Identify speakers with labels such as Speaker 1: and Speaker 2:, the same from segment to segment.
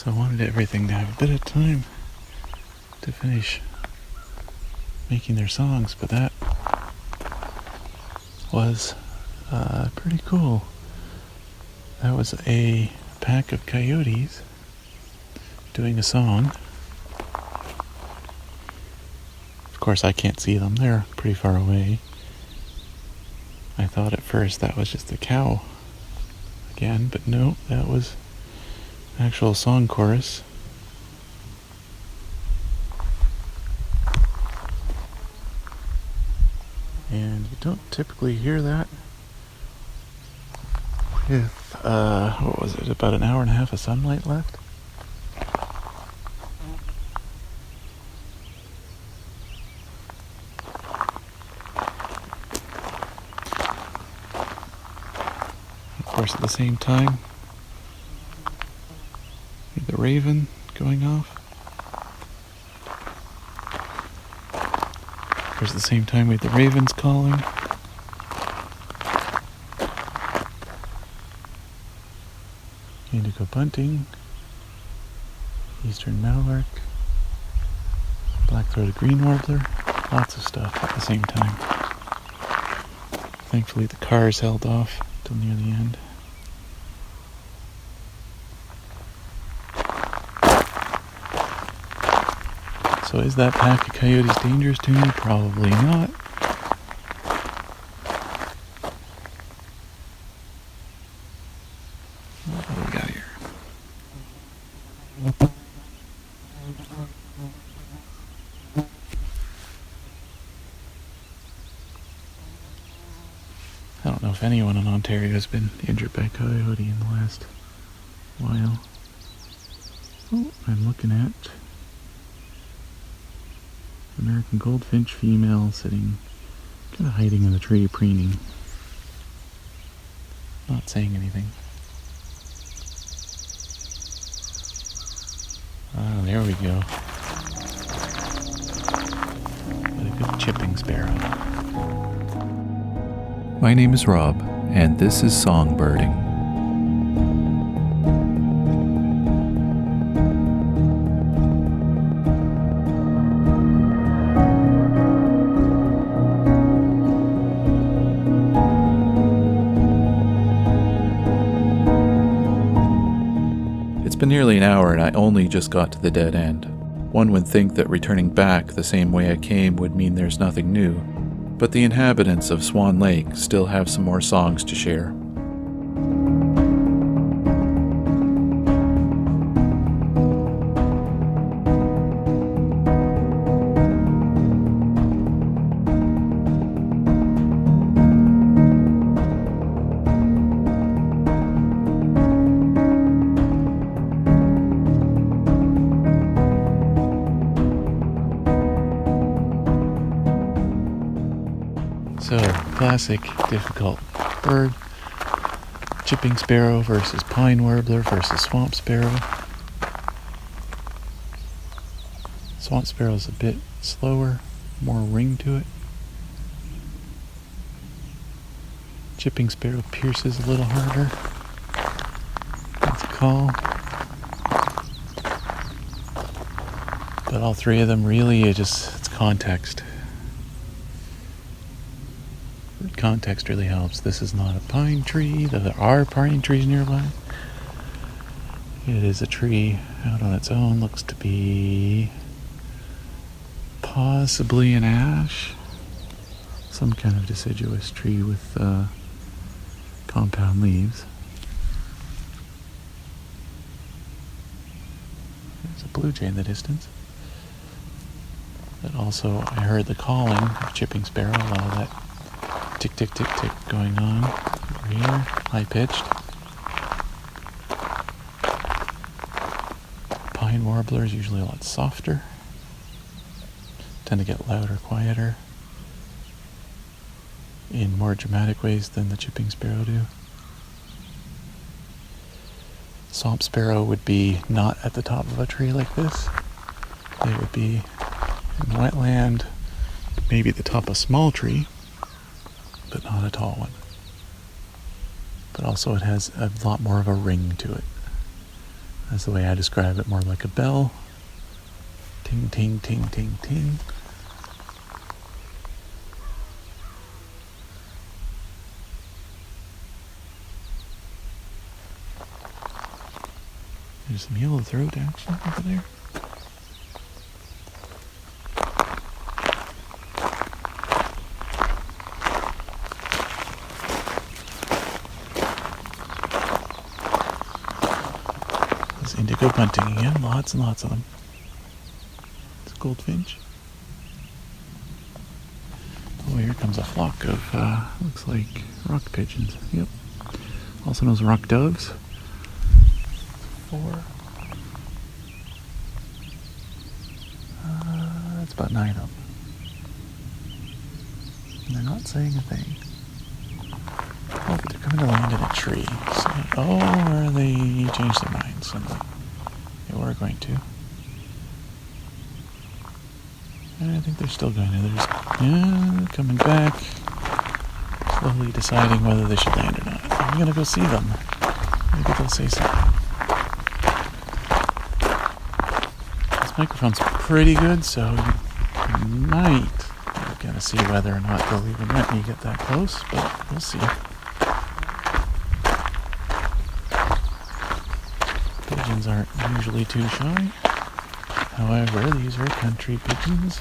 Speaker 1: So I wanted everything to have a bit of time to finish making their songs, but that was pretty cool. That was a pack of coyotes doing a song. Of course, I can't see them. They're pretty far away. I thought at first that was just a cow again, but no, that was an actual song chorus. And you don't typically hear that with, what was it, about an hour and a half of sunlight left? Of course, at the same time, with the raven going off. Of course, at the same time, with the ravens calling. Indigo Bunting, Eastern Mallard, Black-throated green warbler, lots of stuff at the same time. Thankfully the cars held off till near the end. So is that pack of coyotes dangerous to me? Probably not. What do we got here? I don't know if anyone in Ontario has been injured by coyote in the last while. Oh, I'm looking at American goldfinch female sitting, kind of hiding in the tree, preening. Not saying anything. Ah, there we go. What a good chipping sparrow.
Speaker 2: My name is Rob, and this is Songbirding. It's been nearly an hour and I only just got to the dead end. One would think that returning back the same way I came would mean there's nothing new, but the inhabitants of Swan Lake still have some more songs to share.
Speaker 1: So, classic, difficult bird. Chipping sparrow versus pine warbler versus swamp sparrow. Swamp sparrow is a bit slower, more ring to it. Chipping sparrow pierces a little harder. That's a call. But all three of them really, it's context. Context really helps. This is not a pine tree, though there are pine trees nearby. It is a tree out on its own. Looks to be possibly an ash. Some kind of deciduous tree with compound leaves. There's a blue jay in the distance. But also I heard the calling of chipping sparrow, all that tick, tick, tick, tick going on over here, high pitched. Pine warbler is usually a lot softer, tend to get louder, quieter in more dramatic ways than the chipping sparrow do. Swamp sparrow would be not at the top of a tree like this. They would be in wetland, maybe at the top of a small tree, but not a tall one. But also it has a lot more of a ring to it. That's the way I describe it, more like a bell. Ting, ting, ting, ting, ting. There's some yellow-throat action over there. There's Indigo Bunting again, lots and lots of them. It's a goldfinch. Oh, here comes a flock of, looks like rock pigeons. Yep. Also known as rock doves. 4. That's about 9 of them. And they're not saying a thing. Oh, but they're coming to land in a tree. So, or they changed their minds. They were going to. And I think they're still going to. They're just coming back. Slowly deciding whether they should land or not. I'm going to go see them. Maybe they'll say something. This microphone's pretty good, so you might get to see whether or not they'll even let me get that close, but we'll see. Pigeons aren't usually too shy. However, these are country pigeons.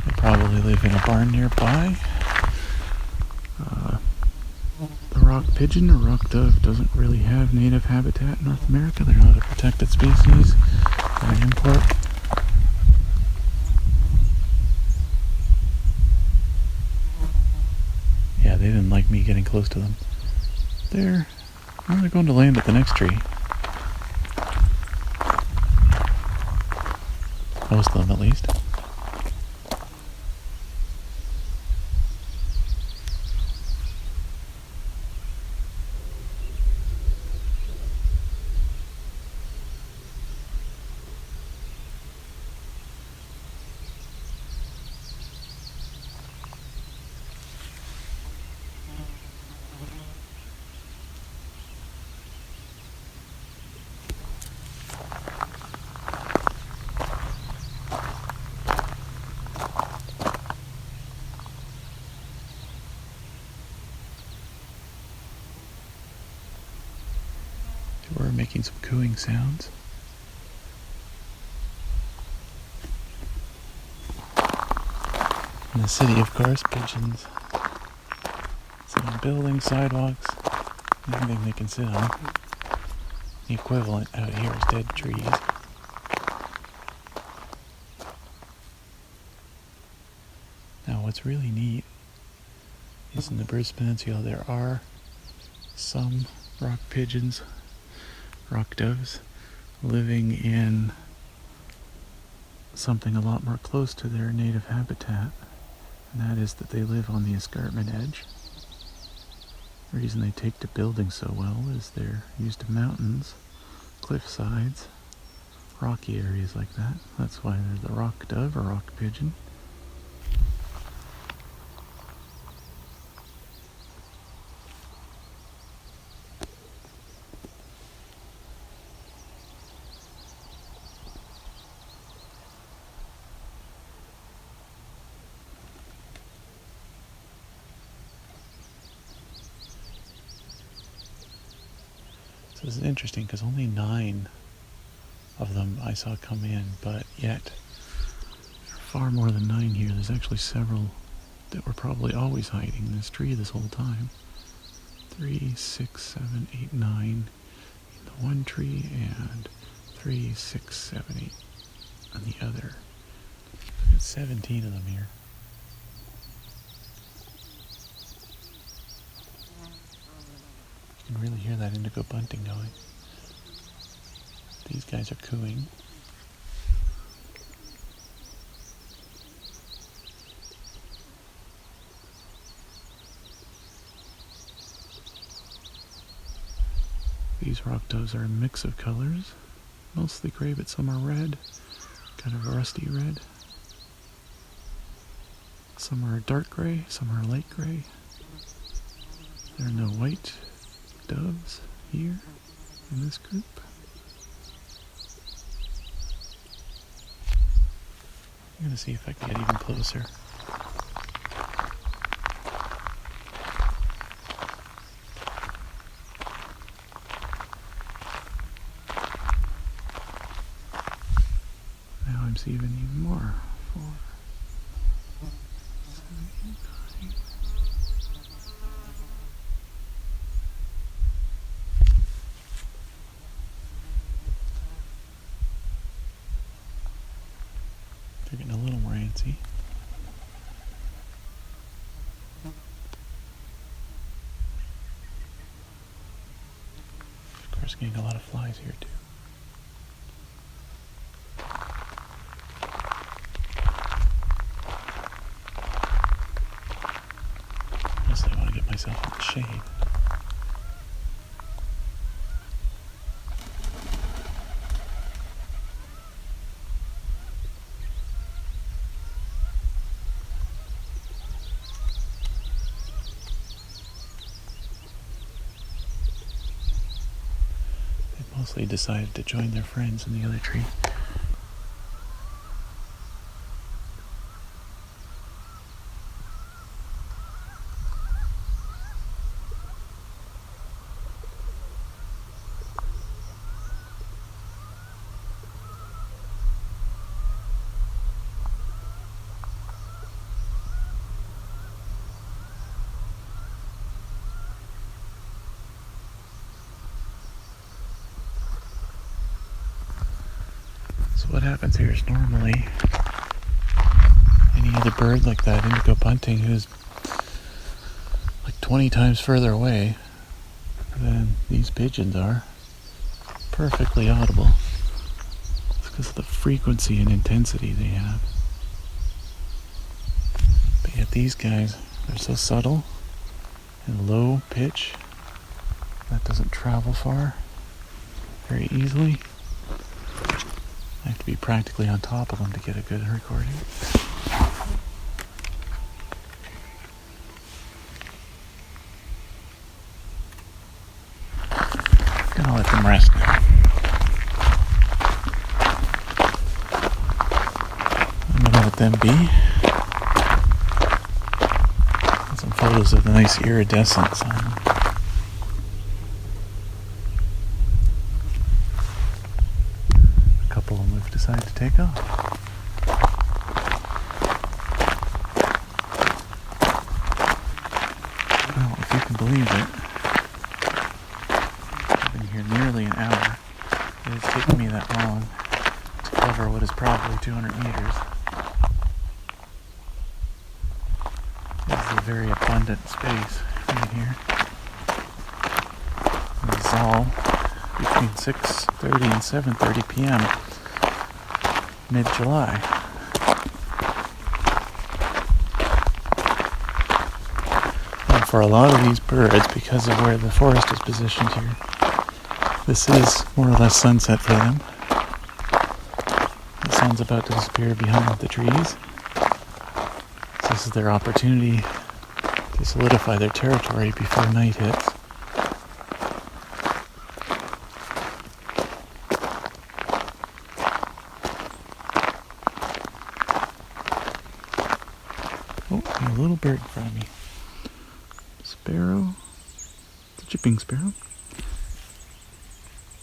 Speaker 1: They probably live in a barn nearby. The rock pigeon or rock dove doesn't really have native habitat in North America. They're not a protected species. They're an import. Yeah, they didn't like me getting close to them. They're going to land at the next tree. Most of them, at least. We're making some cooing sounds. In the city, of course, pigeons sit on buildings, sidewalks, anything they can sit on. The equivalent out here is dead trees. Now, what's really neat is in the Bruce Peninsula there are some rock pigeons, rock doves, living in something a lot more close to their native habitat, and that is that they live on the escarpment edge. The reason they take to building so well is they're used to mountains, cliff sides, rocky areas like that. That's why they're the rock dove or rock pigeon. So this is interesting because only 9 of them I saw come in, but yet there are far more than 9 here. There's actually several that were probably always hiding in this tree this whole time. 3, 6, 7, 8, 9 in the one tree, and 3, 6, 7, 8 on the other. I've got 17 of them here. You can really hear that indigo bunting going. These guys are cooing. These rock doves are a mix of colors, mostly gray, but some are red, kind of a rusty red. Some are dark gray, some are light gray. There are no white doves here in this group. I'm gonna see if I can get even closer. Now I'm seeing even more. 4, 7, 8, 9. They're getting a little more antsy. Of course, getting a lot of flies here too. Honestly, I want to get myself in the shade. Mostly decided to join their friends in the other tree. So what happens here is normally any other bird like that Indigo Bunting who's like 20 times further away than these pigeons are, perfectly audible. It's because of the frequency and intensity they have. But yet these guys, they're so subtle and low pitch that doesn't travel far very easily. I have to be practically on top of them to get a good recording. Gonna let them rest now. I'm gonna let them be. Got some photos of the nice iridescence on them. Couple of them have decided to take off. Well, if you can believe it, I've been here nearly an hour. It has taken me that long to cover what is probably 200 meters. This is a very abundant space right here. And it's all between 6:30 and 7:30 p.m. mid-July. And for a lot of these birds, because of where the forest is positioned here, this is more or less sunset for them. The sun's about to disappear behind the trees. So this is their opportunity to solidify their territory before night hits. Oh, a little bird in front of me. Sparrow. It's a chipping sparrow.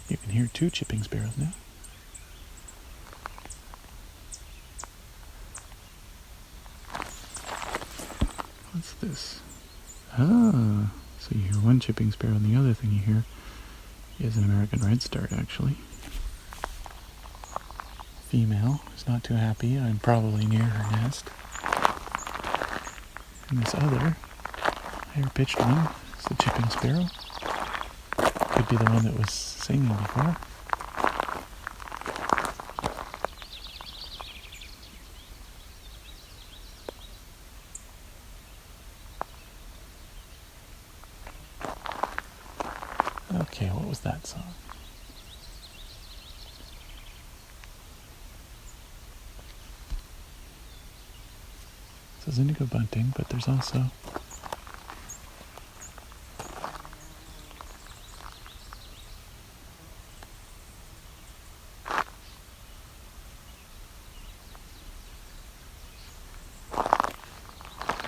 Speaker 1: You can hear 2 chipping sparrows now. What's this? Ah, so you hear 1 chipping sparrow, and the other thing you hear is an American redstart, actually. Female is not too happy. I'm probably near her nest. And this other higher pitched one is the chipping sparrow. Could be the one that was singing before. Okay, what was that song? It's a says Indigo Bunting, but there's also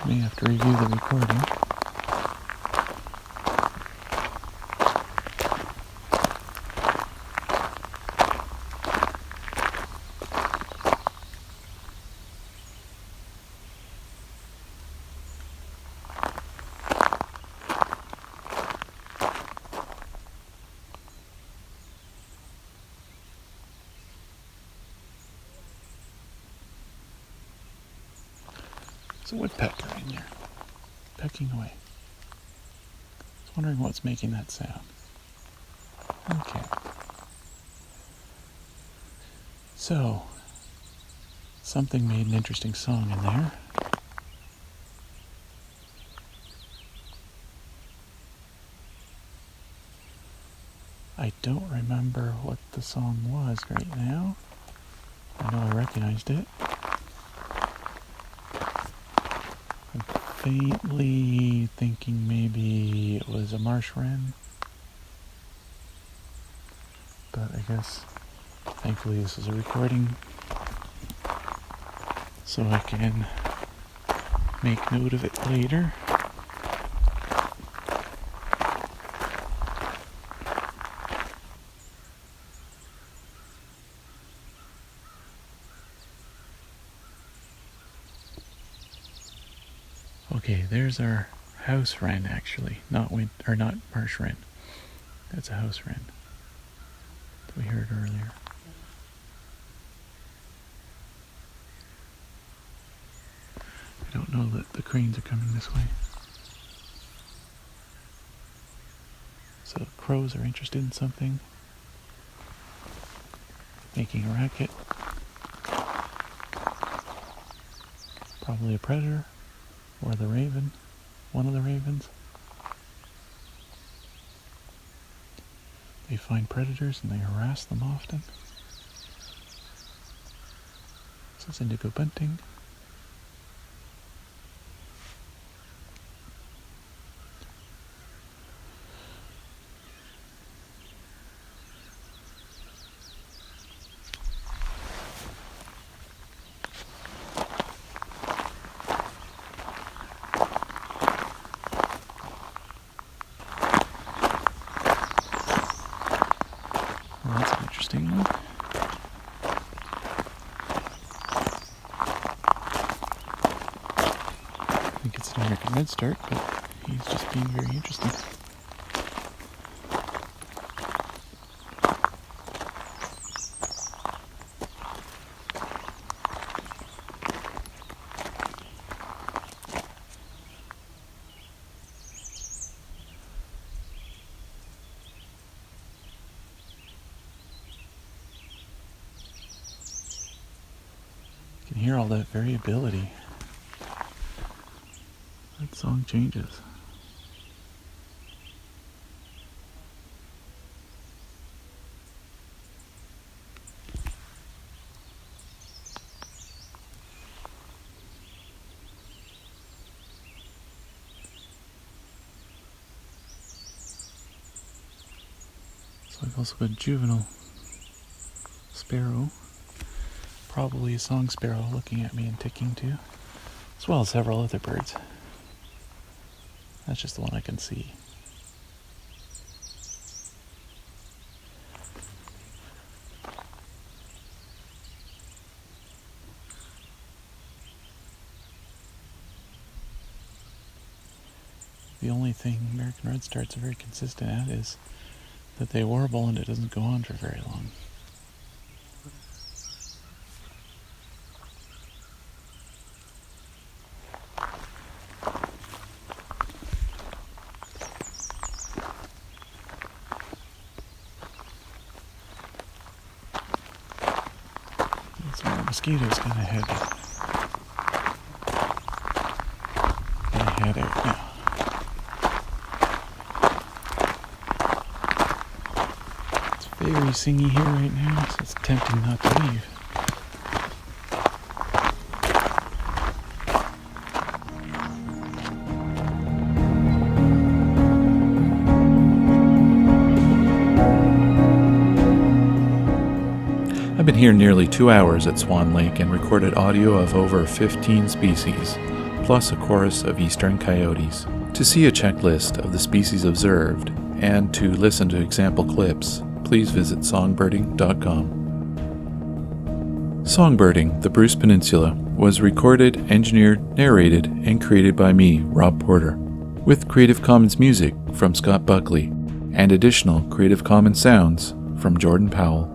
Speaker 1: may have to review the recording. There's a woodpecker in there, pecking away. I was wondering what's making that sound. Okay. So, something made an interesting song in there. I don't remember what the song was right now. I know I recognized it. I'm faintly thinking maybe it was a marsh wren. But I guess, thankfully this is a recording, so I can make note of it later. Okay, there's our house wren actually, not marsh wren. That's a house wren. We heard earlier. I don't know that the cranes are coming this way. So the crows are interested in something. Making a racket. Probably a predator. Or the raven. One of the ravens. They find predators and they harass them often. This is Indigo Bunting. Well, that's an interesting one. I think it's an American redstart, but he's just being very interesting. You can hear all that variability. That song changes. So I've also got a juvenile sparrow, probably a song sparrow, looking at me and ticking too, as well as several other birds. That's just the one I can see. The only thing American redstarts are very consistent at is that they warble and it doesn't go on for very long. Some more mosquitoes gonna head out now. It's very singy here right now, so it's tempting not to leave.
Speaker 2: I've been here nearly 2 hours at Swan Lake and recorded audio of over 15 species, plus a chorus of Eastern Coyotes. To see a checklist of the species observed and to listen to example clips, please visit songbirding.com. Songbirding, the Bruce Peninsula, was recorded, engineered, narrated, and created by me, Rob Porter, with Creative Commons music from Scott Buckley and additional Creative Commons sounds from Jordan Powell.